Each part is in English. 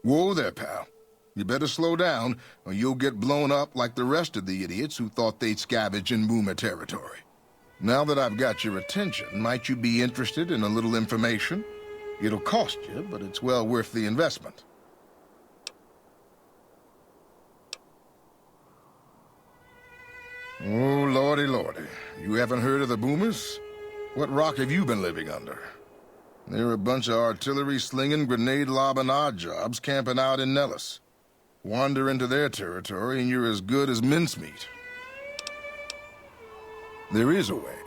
Whoa there, pal. You better slow down, or you'll get blown up like the rest of the idiots who thought they'd scavenge in Boomer territory. Now that I've got your attention, might you be interested in a little information? It'll cost you, but it's well worth the investment. Oh, lordy, lordy. You haven't heard of the Boomers? What rock have you been living under? They're a bunch of artillery-slinging, grenade-lobbing odd jobs camping out in Nellis. Wander into their territory and you're as good as mincemeat. There is a way,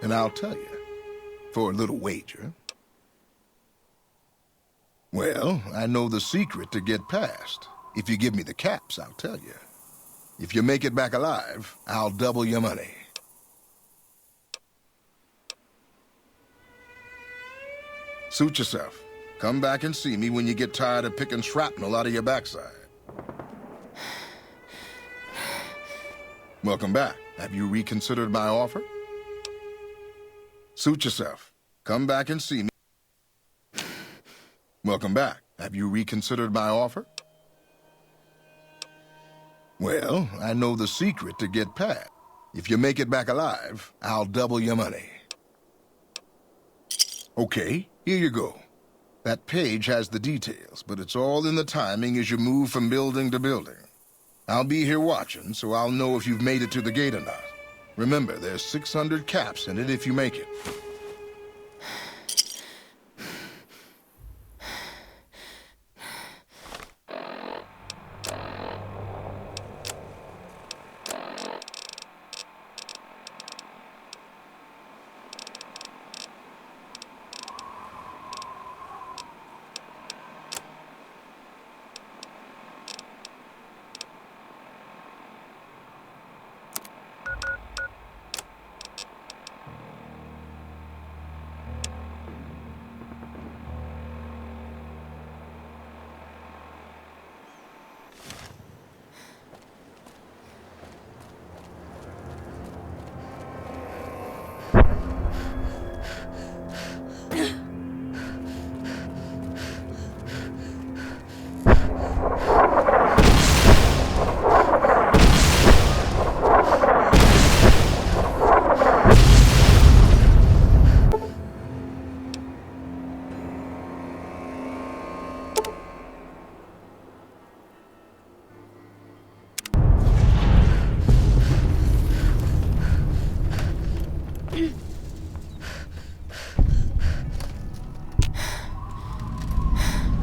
and I'll tell you. For a little wager. Well, I know the secret to get past. If you give me the caps, I'll tell you. If you make it back alive, I'll double your money. Suit yourself. Come back and see me when you get tired of picking shrapnel out of your backside. Welcome back. Have you reconsidered my offer? Suit yourself. Come back and see me. Welcome back. Have you reconsidered my offer? Well, I know the secret to get past. If you make it back alive, I'll double your money. Okay, here you go. That page has the details, but it's all in the timing as you move from building to building. I'll be here watching, so I'll know if you've made it to the gate or not. Remember, there's 600 caps in it if you make it.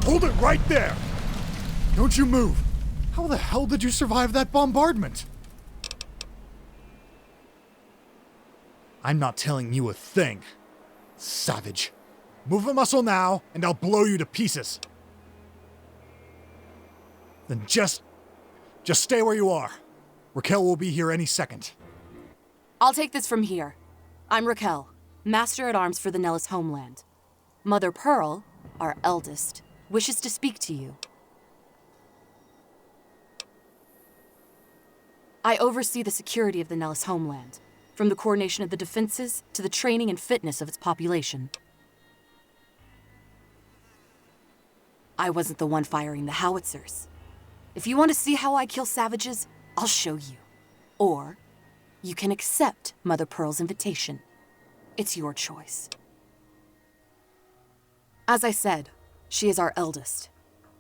Hold it right there! Don't you move! How the hell did you survive that bombardment? I'm not telling you a thing. Savage. Move a muscle now, and I'll blow you to pieces. Then just stay where you are. Raquel will be here any second. I'll take this from here. I'm Raquel, Master at Arms for the Nellis homeland. Mother Pearl, our eldest, wishes to speak to you. I oversee the security of the Nellis homeland, from the coordination of the defenses to the training and fitness of its population. I wasn't the one firing the howitzers. If you want to see how I kill savages, I'll show you. Or you can accept Mother Pearl's invitation. It's your choice. As I said, she is our eldest.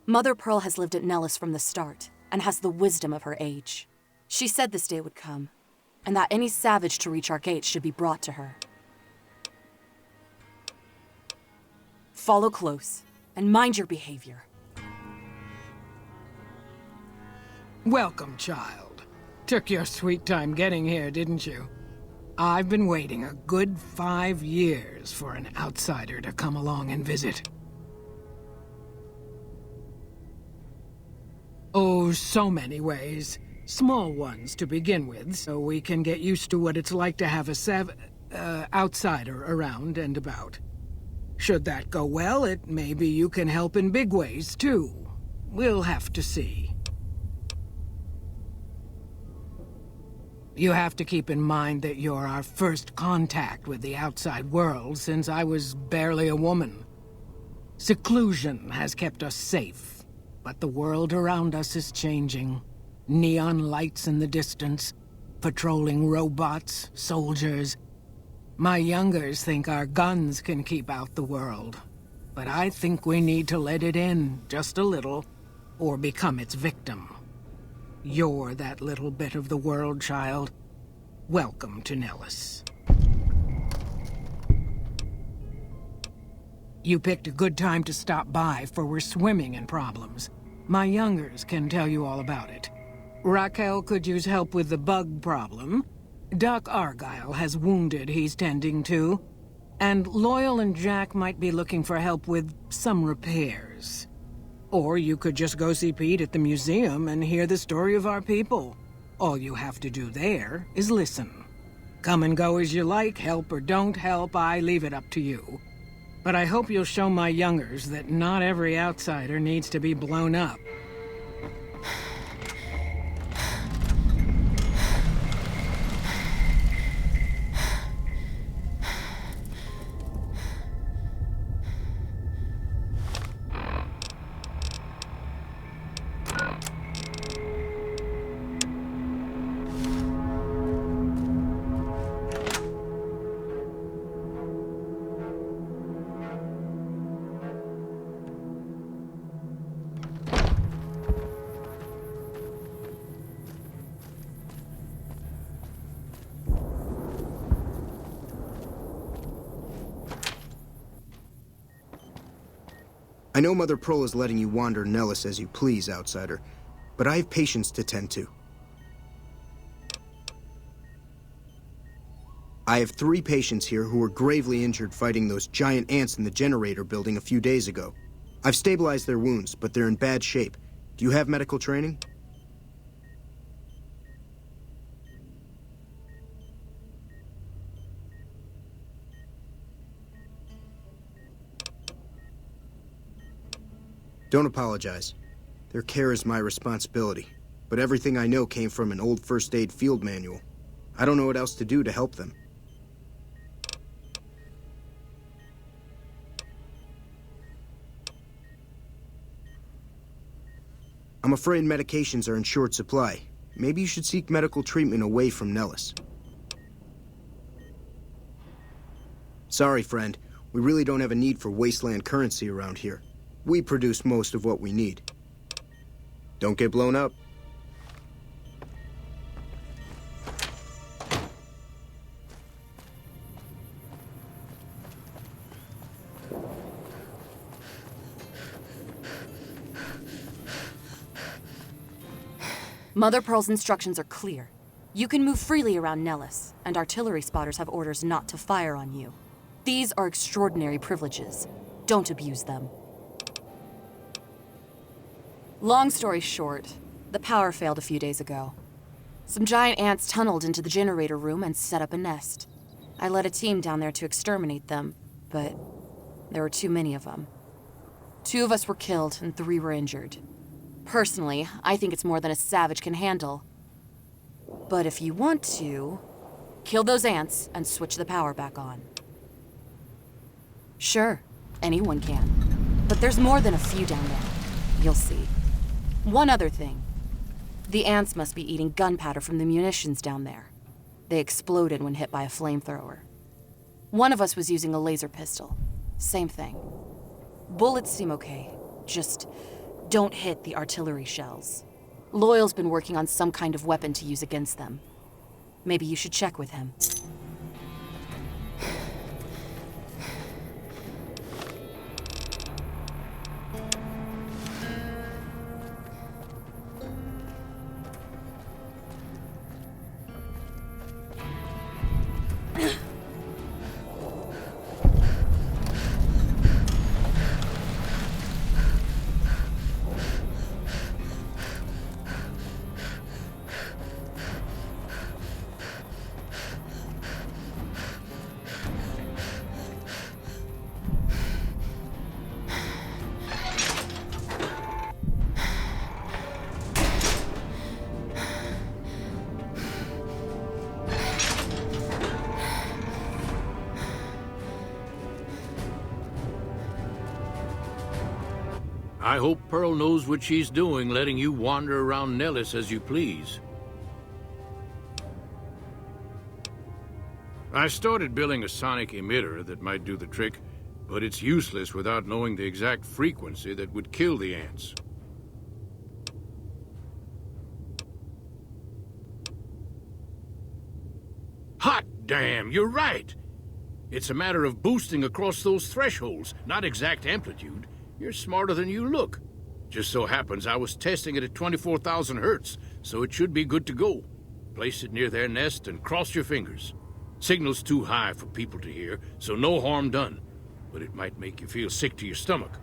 Mother Pearl has lived at Nellis from the start and has the wisdom of her age. She said this day would come, and that any savage to reach our gates should be brought to her. Follow close, and mind your behavior. Welcome, child. Took your sweet time getting here, didn't you? I've been waiting a good 5 years for an outsider to come along and visit. Oh, so many ways. Small ones to begin with, so we can get used to what it's like to have a outsider around and about. Should that go well, it may be you can help in big ways, too. We'll have to see. You have to keep in mind that you're our first contact with the outside world since I was barely a woman. Seclusion has kept us safe. But the world around us is changing. Neon lights in the distance, patrolling robots, soldiers. My youngers think our guns can keep out the world. But I think we need to let it in, just a little, or become its victim. You're that little bit of the world, child. Welcome to Nellis. You picked a good time to stop by, for we're swimming in problems. My youngers can tell you all about it. Raquel could use help with the bug problem. Doc Argyle has wounded he's tending to. And Loyal and Jack might be looking for help with some repairs. Or you could just go see Pete at the museum and hear the story of our people. All you have to do there is listen. Come and go as you like, help or don't help, I leave it up to you. But I hope you'll show my youngers that not every outsider needs to be blown up. I know Mother Pearl is letting you wander Nellis as you please, outsider, but I have patients to tend to. I have 3 patients here who were gravely injured fighting those giant ants in the generator building a few days ago. I've stabilized their wounds, but they're in bad shape. Do you have medical training? Don't apologize. Their care is my responsibility, but everything I know came from an old first aid field manual. I don't know what else to do to help them. I'm afraid medications are in short supply. Maybe you should seek medical treatment away from Nellis. Sorry, friend. We really don't have a need for wasteland currency around here. We produce most of what we need. Don't get blown up. Mother Pearl's instructions are clear. You can move freely around Nellis, and artillery spotters have orders not to fire on you. These are extraordinary privileges. Don't abuse them. Long story short, the power failed a few days ago. Some giant ants tunneled into the generator room and set up a nest. I led a team down there to exterminate them, but there were too many of them. 2 of us were killed and 3 were injured. Personally, I think it's more than a savage can handle. But if you want to, kill those ants and switch the power back on. Sure, anyone can. But there's more than a few down there. You'll see. One other thing. The ants must be eating gunpowder from the munitions down there. They exploded when hit by a flamethrower. One of us was using a laser pistol. Same thing. Bullets seem okay. Just don't hit the artillery shells. Loyal's been working on some kind of weapon to use against them. Maybe you should check with him. I hope Pearl knows what she's doing, letting you wander around Nellis as you please. I started building a sonic emitter that might do the trick, but it's useless without knowing the exact frequency that would kill the ants. Hot damn, you're right! It's a matter of boosting across those thresholds, not exact amplitude. You're smarter than you look. Just so happens I was testing it at 24,000 hertz, so it should be good to go. Place it near their nest and cross your fingers. Signal's too high for people to hear, so no harm done. But it might make you feel sick to your stomach.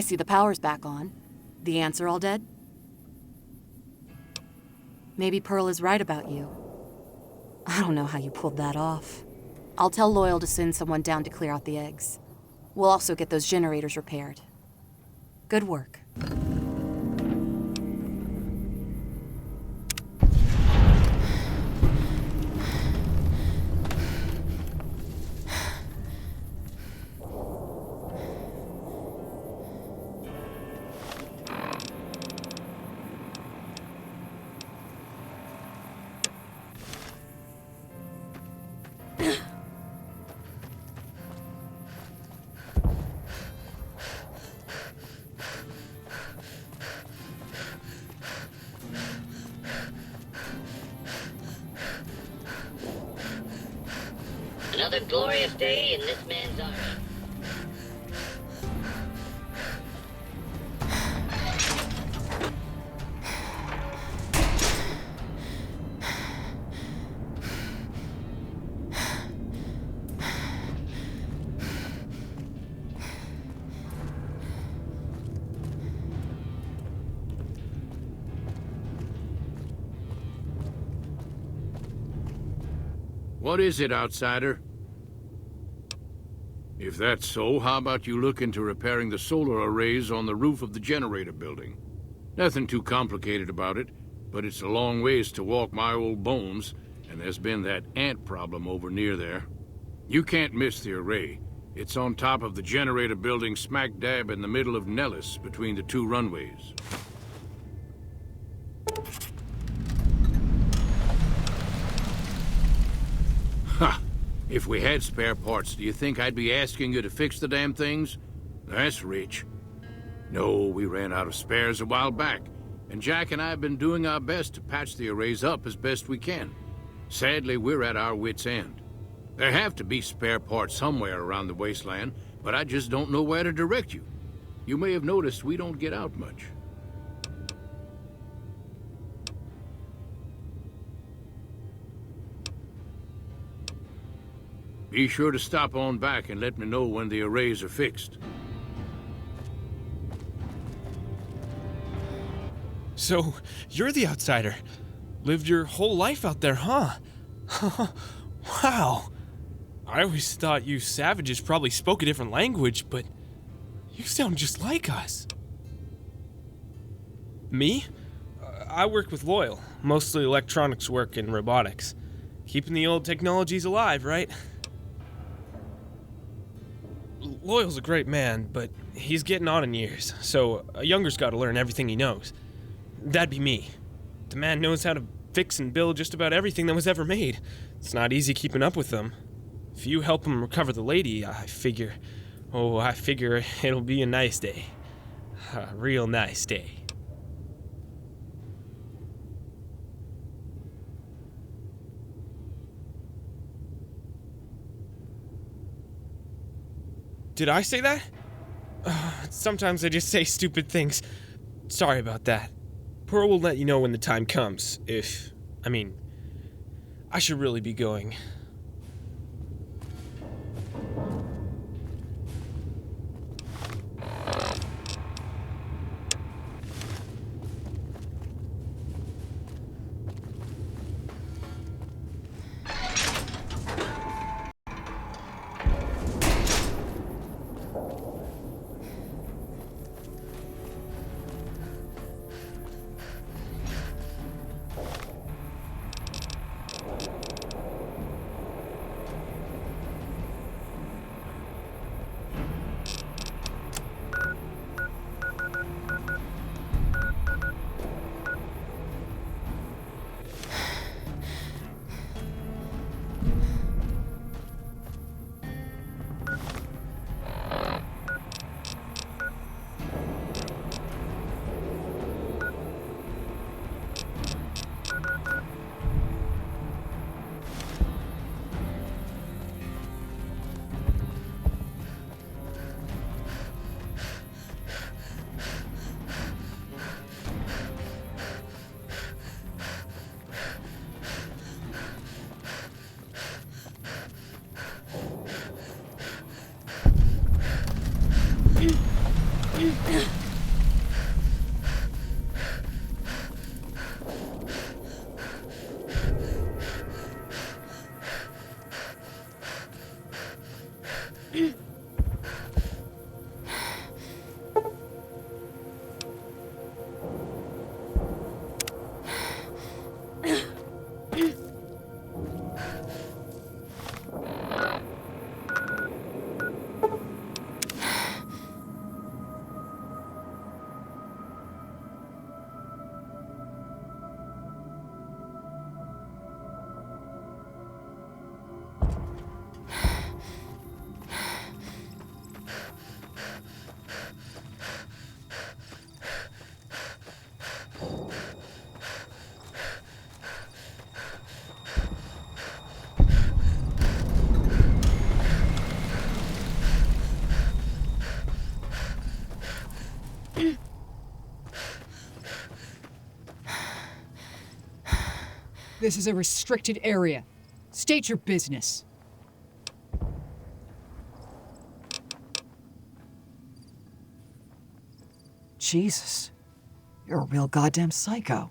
I see the power's back on. The ants are all dead? Maybe Pearl is right about you. I don't know how you pulled that off. I'll tell Loyal to send someone down to clear out the eggs. We'll also get those generators repaired. Good work. Another glorious day in this man's army. What is it, outsider? If that's so, how about you look into repairing the solar arrays on the roof of the generator building? Nothing too complicated about it, but it's a long ways to walk my old bones, and there's been that ant problem over near there. You can't miss the array. It's on top of the generator building smack dab in the middle of Nellis, between the two runways. Ha! If we had spare parts, do you think I'd be asking you to fix the damn things? That's rich. No, we ran out of spares a while back, and Jack and I have been doing our best to patch the arrays up as best we can. Sadly, we're at our wits' end. There have to be spare parts somewhere around the wasteland, but I just don't know where to direct you. You may have noticed we don't get out much. Be sure to stop on back and let me know when the arrays are fixed. So, you're the outsider. Lived your whole life out there, huh? Wow. I always thought you savages probably spoke a different language, but you sound just like us. Me? I work with Loyal, mostly electronics work and robotics. Keeping the old technologies alive, right? Loyal's a great man, but he's getting on in years, so a younger's gotta learn everything he knows. That'd be me. The man knows how to fix and build just about everything that was ever made. It's not easy keeping up with them. If you help him recover the lady, I figure it'll be a nice day. A real nice day. Did I say that? Sometimes I just say stupid things. Sorry about that. Pearl will let you know when the time comes, I should really be going. This is a restricted area. State your business. Jesus. You're a real goddamn psycho.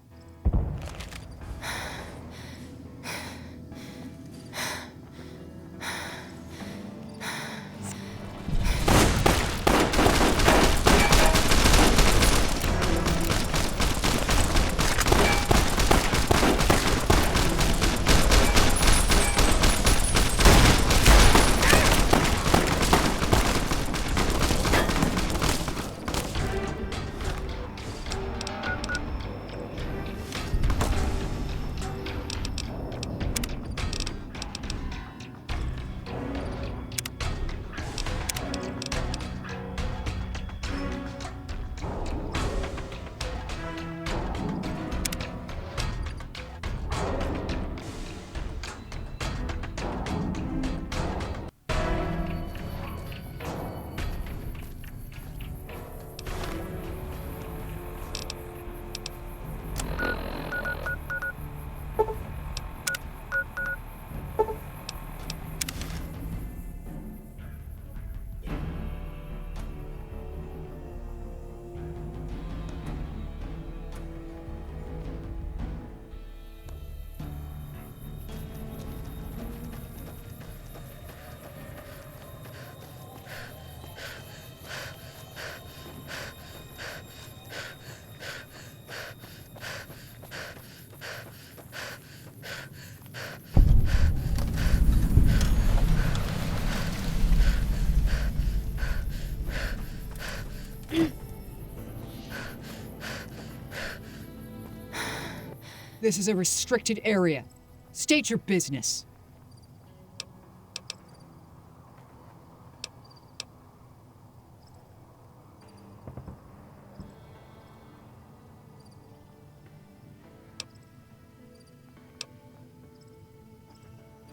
This is a restricted area. State your business.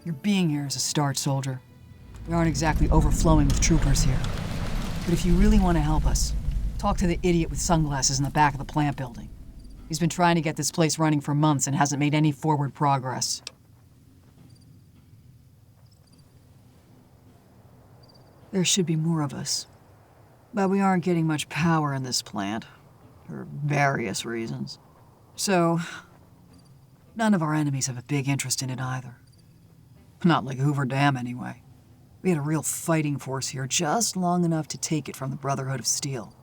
Your being here is a start, soldier. We aren't exactly overflowing with troopers here. But if you really want to help us, talk to the idiot with sunglasses in the back of the plant building. He's been trying to get this place running for months and hasn't made any forward progress. There should be more of us. But we aren't getting much power in this plant, for various reasons. So, none of our enemies have a big interest in it either. Not like Hoover Dam, anyway. We had a real fighting force here just long enough to take it from the Brotherhood of Steel.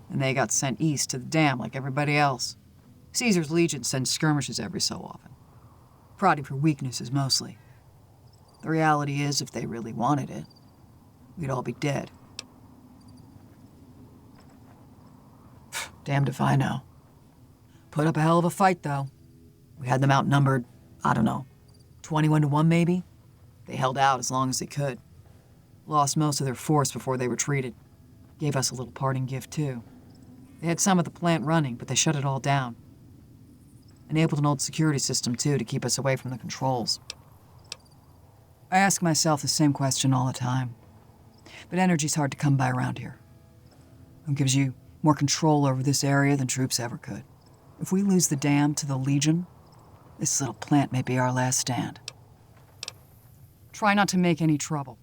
And they got sent east to the dam like everybody else. Caesar's Legion sends skirmishes every so often. Prodding for weaknesses, mostly. The reality is, if they really wanted it, we'd all be dead. Damned if I know. Put up a hell of a fight, though. We had them outnumbered, I don't know, 21-1 maybe? They held out as long as they could. Lost most of their force before they retreated. Gave us a little parting gift, too. They had some of the plant running, but they shut it all down. Enabled an old security system, too, to keep us away from the controls. I ask myself the same question all the time. But energy's hard to come by around here. It gives you more control over this area than troops ever could. If we lose the dam to the Legion, this little plant may be our last stand. Try not to make any trouble.